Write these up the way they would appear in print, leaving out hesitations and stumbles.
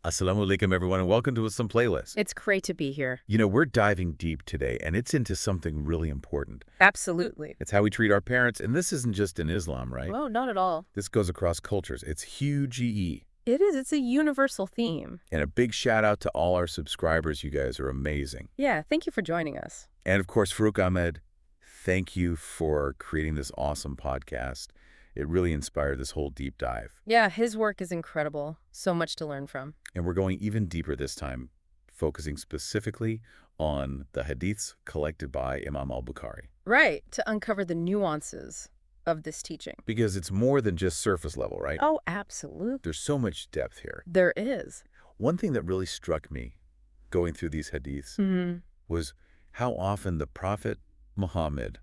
Assalamu alaikum, everyone, and welcome to Some Playlist. It's great to be here. You know, we're diving deep today, and it's into something really important. Absolutely. It's how we treat our parents, and this isn't just in Islam, right? Oh, not at all. This goes across cultures. It's huge EE. It is. It's a universal theme. And a big shout out to all our subscribers. You guys are amazing. Yeah, thank you for joining us. And of course, Farouk Ahmed, thank you for creating this awesome podcast. It really inspired this whole deep dive. Yeah, his work is incredible. So much to learn from. And we're going even deeper this time, focusing specifically on the Hadiths collected by Imam al-Bukhari. Right, to uncover the nuances of this teaching. Because it's more than just surface level, right? Oh, absolutely. There's so much depth here. There is. One thing that really struck me going through these Hadiths was how often the Prophet Muhammad,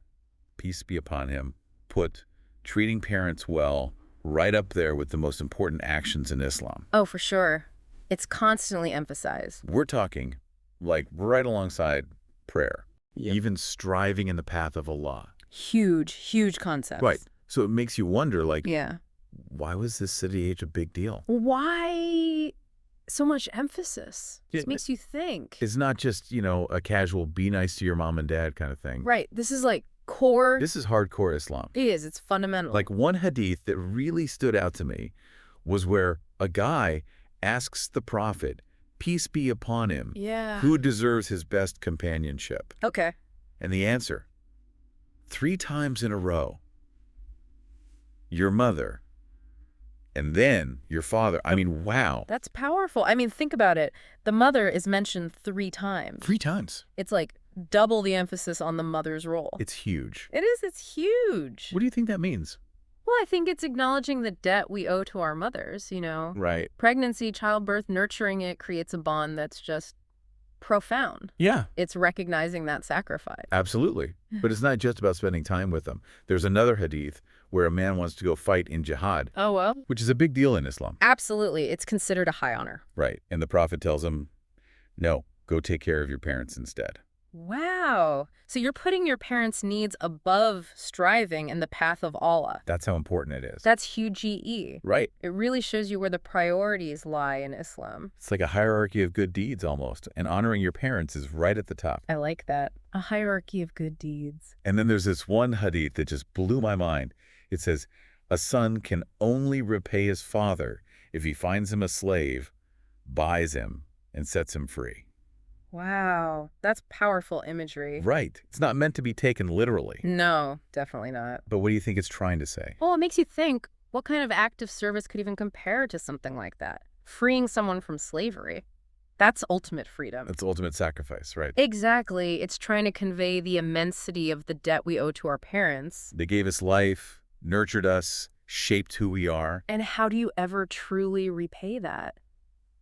peace be upon him, put treating parents well right up there with the most important actions in Islam. Oh, for sure. It's constantly emphasized. We're talking like right alongside prayer, even striving in the path of Allah. Huge, huge concepts. Right. So it makes you wonder, like, yeah, why was this city age a big deal? Why so much emphasis? Yeah, This makes you think. It's not just, you know, a casual be nice to your mom and dad kind of thing. Right. This is like core. This is hardcore Islam. It is. It's fundamental. Like one hadith that really stood out to me was where a guy asks the Prophet, peace be upon him, who deserves his best companionship? Okay. And the answer, 3 times in a row, your mother, and then your father. I mean, wow. That's powerful. I mean, think about it. The mother is mentioned 3 times. 3 times. It's like double the emphasis on the mother's role. It's huge. It is. It's huge. What do you think that means? Well, I think it's acknowledging the debt we owe to our mothers, you know. Right. Pregnancy, childbirth, nurturing it creates a bond that's just profound. Yeah. It's recognizing that sacrifice. Absolutely. But it's not just about spending time with them. There's another hadith where a man wants to go fight in jihad. Oh, well. Which is a big deal in Islam. Absolutely. It's considered a high honor. Right. And the Prophet tells him, no, go take care of your parents instead. Wow. So you're putting your parents' needs above striving in the path of Allah. That's how important it is. That's huge GE. Right. It really shows you where the priorities lie in Islam. It's like a hierarchy of good deeds almost, and honoring your parents is right at the top. I like that. A hierarchy of good deeds. And then there's this one hadith that just blew my mind. It says, a son can only repay his father if he finds him a slave, buys him, and sets him free. Wow, that's powerful imagery. Right. It's not meant to be taken literally. No, definitely not. But what do you think it's trying to say? Well, it makes you think, what kind of act of service could even compare to something like that? Freeing someone from slavery. That's ultimate freedom. It's ultimate sacrifice, right? Exactly. It's trying to convey the immensity of the debt we owe to our parents. They gave us life, nurtured us, shaped who we are. And how do you ever truly repay that?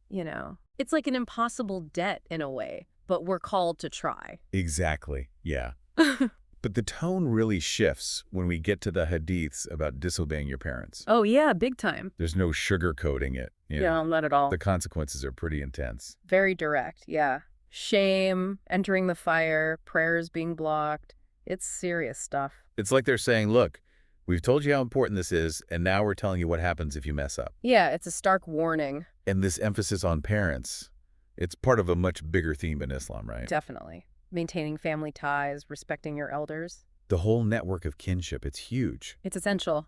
You know, it's like an impossible debt in a way, but we're called to try. Exactly. Yeah. But the tone really shifts when we get to the hadiths about disobeying your parents. Oh, yeah, big time. There's no sugarcoating it. You know. No, not at all. The consequences are pretty intense. Very direct, yeah. Shame, entering the fire, prayers being blocked. It's serious stuff. It's like they're saying, look, we've told you how important this is, and now we're telling you what happens if you mess up. Yeah, it's a stark warning. And this emphasis on parents, it's part of a much bigger theme in Islam, right? Definitely. Maintaining family ties, respecting your elders. The whole network of kinship, it's huge. It's essential.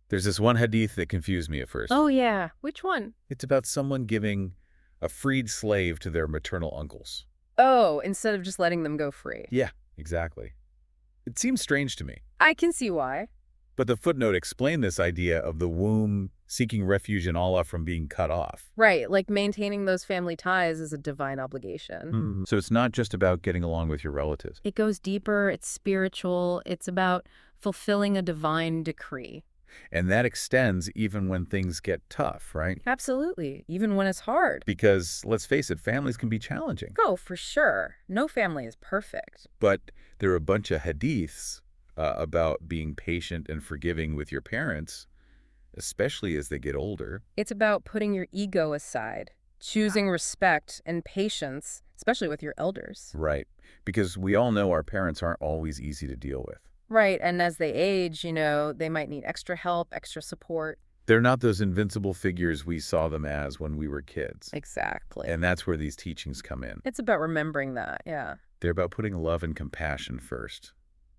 There's this one hadith that confused me at first. Oh, yeah. Which one? It's about someone giving a freed slave to their maternal uncles. Oh, instead of just letting them go free. Yeah, exactly. It seems strange to me. I can see why. But the footnote explained this idea of the womb seeking refuge in Allah from being cut off. Right, like maintaining those family ties is a divine obligation. So it's not just about getting along with your relatives. It goes deeper, it's spiritual, it's about fulfilling a divine decree. And that extends even when things get tough, right? Absolutely, even when it's hard. Because, let's face it, families can be challenging. Oh, for sure. No family is perfect. But there are a bunch of hadiths about being patient and forgiving with your parents, especially as they get older. It's about putting your ego aside, choosing respect and patience, especially with your elders. Right. Because we all know our parents aren't always easy to deal with. Right, and as they age, you know, they might need extra help, extra support. They're not those invincible figures we saw them as when we were kids. Exactly. And that's where these teachings come in. It's about remembering that, yeah. They're about putting love and compassion first.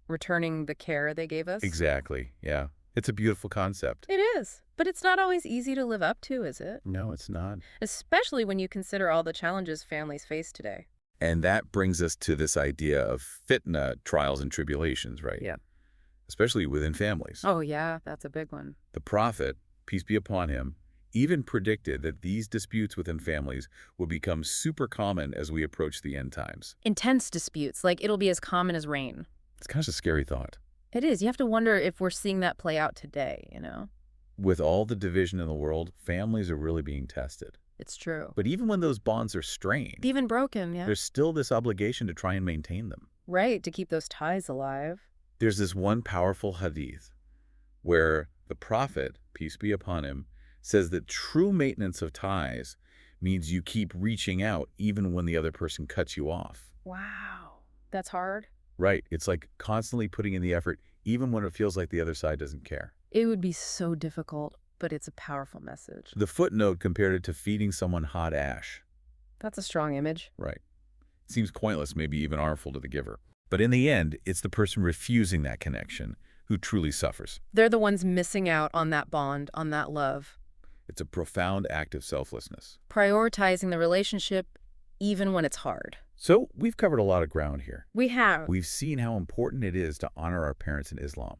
Returning the care they gave us. Exactly, yeah. It's a beautiful concept. It is, but it's not always easy to live up to, is it? No, it's not. Especially when you consider all the challenges families face today. And that brings us to this idea of fitna, trials and tribulations, right? Yeah. Especially within families. Oh, yeah, that's a big one. The prophet, peace be upon him, even predicted that these disputes within families will become super common as we approach the end times. Intense disputes, like it'll be as common as rain. It's kind of a scary thought. It is. You have to wonder if we're seeing that play out today, you know? With all the division in the world, families are really being tested. It's true. But even when those bonds are strained, Even broken, yeah. there's still this obligation to try and maintain them. Right, to keep those ties alive. There's this one powerful hadith where the prophet, peace be upon him, says that true maintenance of ties means you keep reaching out even when the other person cuts you off. Wow. That's hard. Right. It's like constantly putting in the effort even when it feels like the other side doesn't care. It would be so difficult, but it's a powerful message. The footnote compared it to feeding someone hot ash. That's a strong image. Right. It seems pointless, maybe even harmful to the giver. But in the end, it's the person refusing that connection who truly suffers. They're the ones missing out on that bond, on that love. It's a profound act of selflessness. Prioritizing the relationship even when it's hard. So we've covered a lot of ground here. We have. We've seen how important it is to honor our parents in Islam.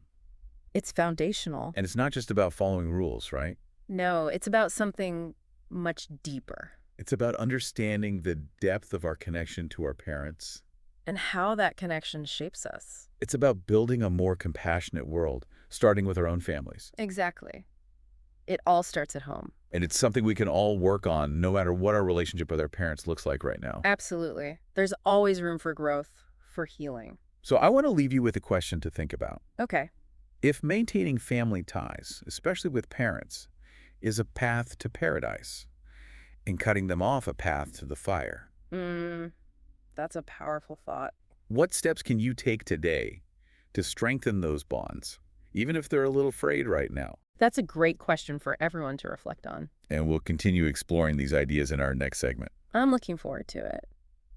It's foundational. And it's not just about following rules, right? No, it's about something much deeper. It's about understanding the depth of our connection to our parents. And how that connection shapes us. It's about building a more compassionate world, starting with our own families. Exactly. It all starts at home. And it's something we can all work on no matter what our relationship with our parents looks like right now. Absolutely. There's always room for growth, for healing. So I want to leave you with a question to think about. Okay. If maintaining family ties, especially with parents, is a path to paradise, and cutting them off a path to the fire, That's a powerful thought. what steps can you take today to strengthen those bonds, even if they're a little frayed right now? That's a great question for everyone to reflect on. And we'll continue exploring these ideas in our next segment. I'm looking forward to it.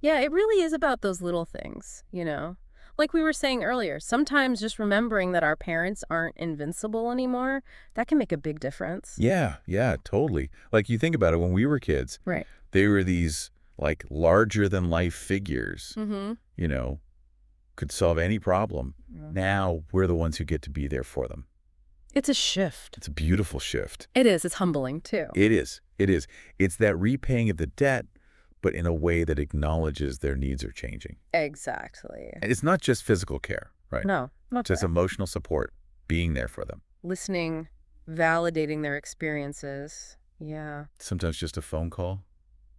Yeah, it really is about those little things, you know? Like we were saying earlier, sometimes just remembering that our parents aren't invincible anymore, that can make a big difference. Yeah, totally. Like you think about it, when we were kids, Right. they were these like larger-than-life figures, you know, could solve any problem. Yeah. Now we're the ones who get to be there for them. It's a shift. It's a beautiful shift. It is. It's humbling, too. It is. It's that repaying of the debt, but in a way that acknowledges their needs are changing. Exactly. And it's not just physical care, right? No, not Just that. emotional support, being there for them. Listening, validating their experiences. Yeah. Sometimes just a phone call.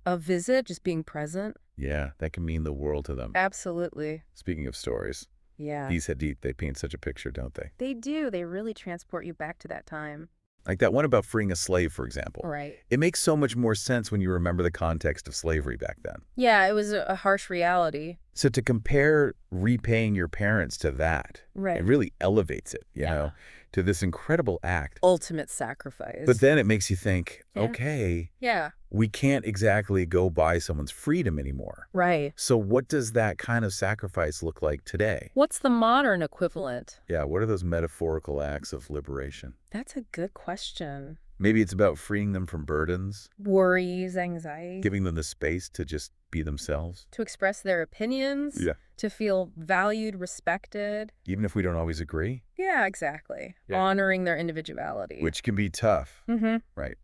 A visit, just being present. Yeah, that can mean the world to them. Absolutely. Speaking of stories, Yeah. these hadith, they paint such a picture, don't they? They do. They really transport you back to that time. Like that one about freeing a slave, for example. Right. It makes so much more sense when you remember the context of slavery back then. Yeah, it was a harsh reality. So to compare repaying your parents to that, Right. it really elevates it, you know, to this incredible act. Ultimate sacrifice. But then it makes you think, Yeah. okay, Yeah. we can't exactly go buy someone's freedom anymore. Right. So what does that kind of sacrifice look like today? What's the modern equivalent? Yeah, what are those metaphorical acts of liberation? That's a good question. Maybe it's about freeing them from burdens, Worries, anxiety. giving them the space to just be themselves, To express their opinions. Yeah. To feel valued, respected. even if we don't always agree, Yeah, exactly. Yeah. Honoring their individuality. which can be tough, Mm-hmm. right?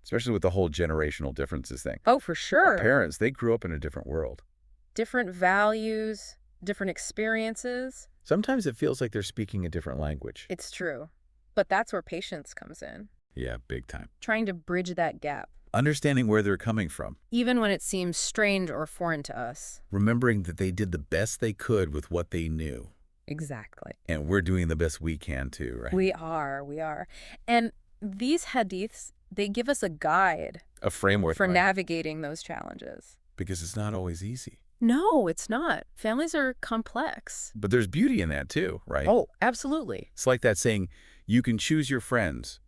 Especially with the whole generational differences thing. Oh, for Our sure. parents, they grew up in a different world. Different values, different experiences. Sometimes it feels like they're speaking a different language. It's true. But that's where patience comes in. Yeah, big time. Trying to bridge that gap. Understanding where they're coming from. Even when it seems strange or foreign to us. Remembering that they did the best they could with what they knew. Exactly. And we're doing the best we can too, right? We are. And these hadiths, they give us a guide A framework. for right? navigating those challenges. Because it's not always easy. No, it's not. Families are complex. But there's beauty in that too, right? Oh, absolutely. It's like that saying, you can choose your friends,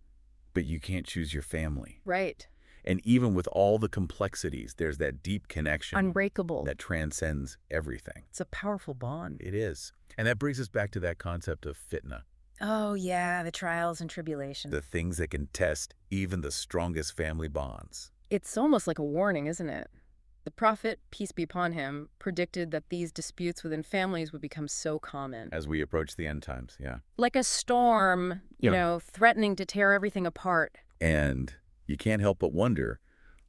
But you can't choose your family. Right. And even with all the complexities, there's that deep connection. Unbreakable. That transcends everything. It's a powerful bond. It is. And that brings us back to that concept of fitna. Oh, yeah, the trials and tribulations. The things that can test even the strongest family bonds. It's almost like a warning, isn't it? The Prophet, peace be upon him, predicted that these disputes within families would become so common. As we approach the end times, yeah. Like a storm, you know, threatening to tear everything apart. And you can't help but wonder,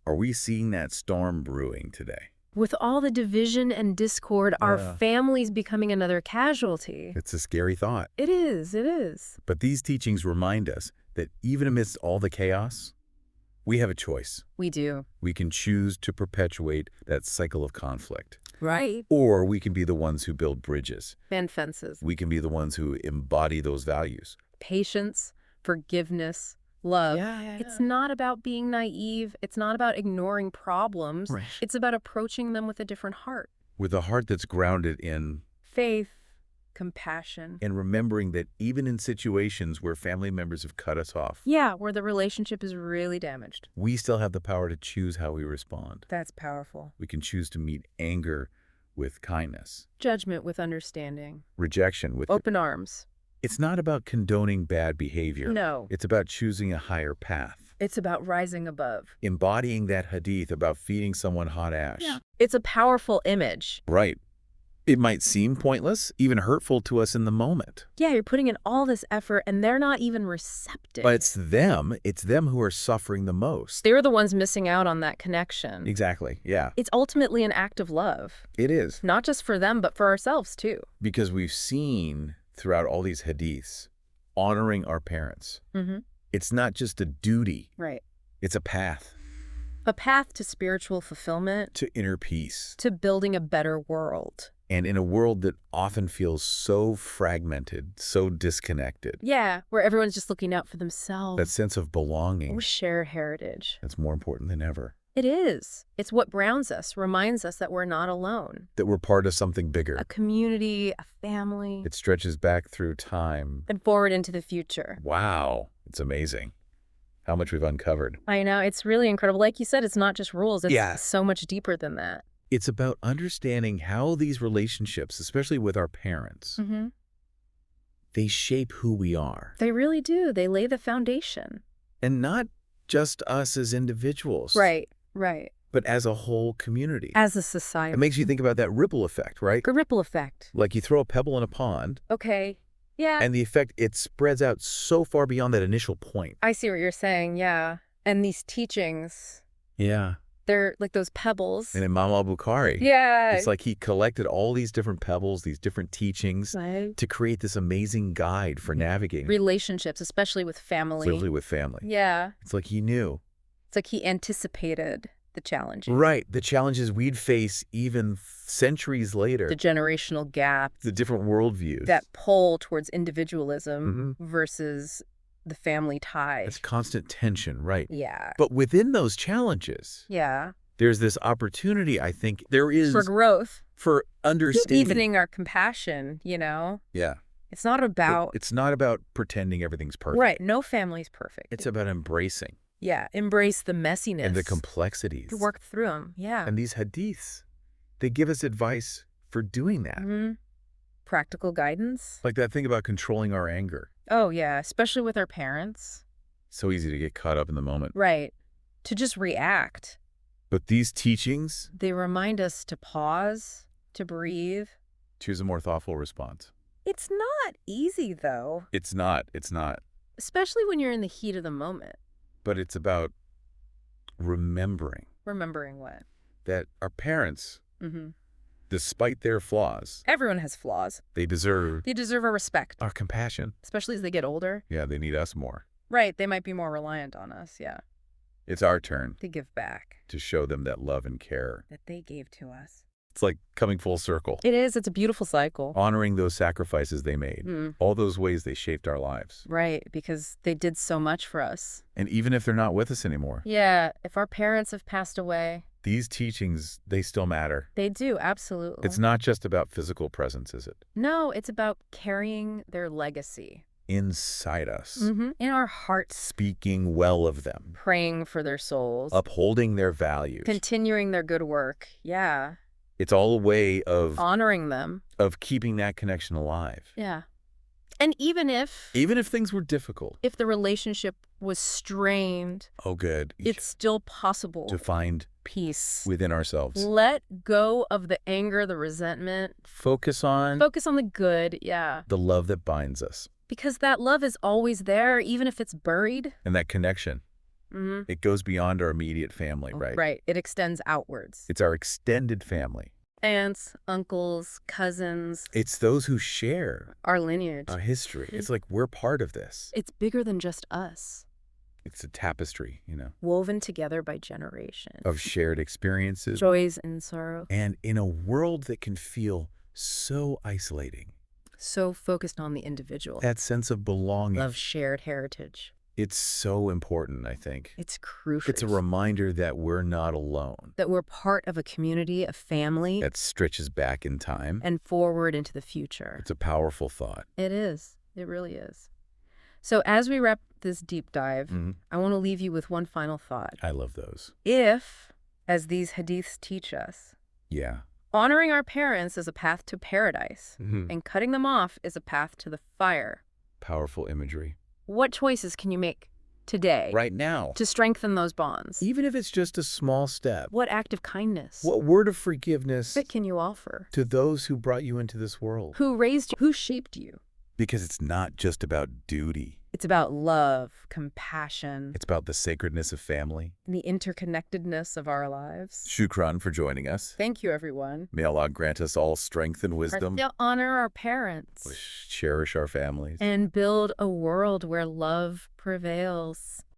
are we seeing that storm brewing today? With all the division and discord, are families becoming another casualty? It's a scary thought. It is, it is. But these teachings remind us that even amidst all the chaos, we have a choice. We do. We can choose to perpetuate that cycle of conflict. Right. Or we can be the ones who build bridges. And fences. We can be the ones who embody those values. Patience, forgiveness, love. It's not about being naive. It's not about ignoring problems. Right. It's about approaching them with a different heart. With a heart that's grounded in faith, compassion. And remembering that even in situations where family members have cut us off. Yeah, where the relationship is really damaged. We still have the power to choose how we respond. That's powerful. We can choose to meet anger with kindness. Judgment with understanding. Rejection with open arms. It's not about condoning bad behavior. No. It's about choosing a higher path. It's about rising above. Embodying that hadith about feeding someone hot ash. Yeah. It's a powerful image. Right. It might seem pointless, even hurtful to us in the moment. Yeah, you're putting in all this effort and they're not even receptive. But it's them who are suffering the most. They're the ones missing out on that connection. Exactly, yeah. It's ultimately an act of love. It is. Not just for them, but for ourselves too. Because we've seen throughout all these hadiths, honoring our parents. It's not just a duty. Right. It's a path. A path to spiritual fulfillment. To inner peace. To building a better world. And in a world that often feels so fragmented, so disconnected. Yeah, where everyone's just looking out for themselves. That sense of belonging. We share heritage. That's more important than ever. It is. It's what grounds us, reminds us that we're not alone. That we're part of something bigger. A community, a family. It stretches back through time. And forward into the future. Wow. It's amazing how much we've uncovered. I know. It's really incredible. Like you said, it's not just rules. It's so much deeper than that. It's about understanding how these relationships, especially with our parents, they shape who we are. They really do. They lay the foundation. And not just us as individuals. Right, right. But as a whole community. As a society. It makes you think about that ripple effect, right? A ripple effect. Like you throw a pebble in a pond. Okay, yeah. And the effect, it spreads out so far beyond that initial point. I see what you're saying, yeah. And these teachings. Yeah. They're like those pebbles. And Imam al-Bukhari. Yeah. It's like he collected all these different pebbles, these different teachings to create this amazing guide for navigating. Relationships, especially with family. Especially with family. Yeah. It's like he knew. It's like he anticipated the challenges. Right. The challenges we'd face even centuries later. The generational gap. The different worldviews. That pull towards individualism versus the family ties. It's constant tension, right? Yeah. But within those challenges, there's this opportunity, I think, there is. For growth. For understanding. Deepening our compassion, you know? Yeah. It's not about. It's not about pretending everything's perfect. Right. No family's perfect. It's about embracing. Yeah. Embrace the messiness. And the complexities. To work through them. Yeah. And these hadiths, they give us advice for doing that. Practical guidance. Like that thing about controlling our anger. Oh, yeah. Especially with our parents. So easy to get caught up in the moment. Right. To just react. But these teachings. They remind us to pause, to breathe. Choose a more thoughtful response. It's not easy, though. It's not. It's not. Especially when you're in the heat of the moment. But it's about remembering. Remembering what? That our parents, despite their flaws. Everyone has flaws. They deserve our respect. Our compassion. Especially as they get older. Yeah, they need us more. Right. They might be more reliant on us, yeah. It's our turn. To give back. To show them that love and care. That they gave to us. It's like coming full circle. It is. It's a beautiful cycle. Honoring those sacrifices they made. All those ways they shaped our lives. Right. Because they did so much for us. And even if they're not with us anymore. Yeah. If our parents have passed away. These teachings, they still matter. They do. Absolutely. It's not just about physical presence, is it? No. It's about carrying their legacy. inside us, in our hearts, speaking well of them, praying for their souls, upholding their values. continuing their good work. Yeah. It's all a way of Honoring them. of keeping that connection alive. Yeah. And even if things were difficult. If the relationship was strained, Oh, good. it's still possible To find peace within ourselves. Let go of the anger, the resentment. Focus on the good, yeah. the love that binds us. Because that love is always there, even if it's buried. And that connection, it goes beyond our immediate family, right? Right. It extends outwards. It's our extended family. Aunts, uncles, cousins. It's those who share our lineage. our history. It's like we're part of this. It's bigger than just us. It's a tapestry, Woven together by generations. of shared experiences. Joys and sorrow. And in a world that can feel so isolating, So focused on the individual. that sense of belonging, Of shared heritage. it's so important, I think. It's crucial. It's a reminder that we're not alone. That we're part of a community, a family. That stretches back in time. And forward into the future. It's a powerful thought. It is. It really is. So as we wrap this deep dive, I want to leave you with one final thought. I love those. If, as these hadiths teach us, Yeah. honoring our parents is a path to paradise, and cutting them off is a path to the fire, Powerful imagery. what choices can you make today Right now. to strengthen those bonds? Even if it's just a small step. What act of kindness What word of forgiveness that can you offer? to those who brought you into this world? Who raised you? Who shaped you? Because it's not just about duty. It's about love, compassion, It's about the sacredness of family. and the interconnectedness of our lives. Shukran for joining us. Thank you, everyone. May Allah grant us all strength and wisdom. To honor our parents Cherish our families. and build a world where love prevails.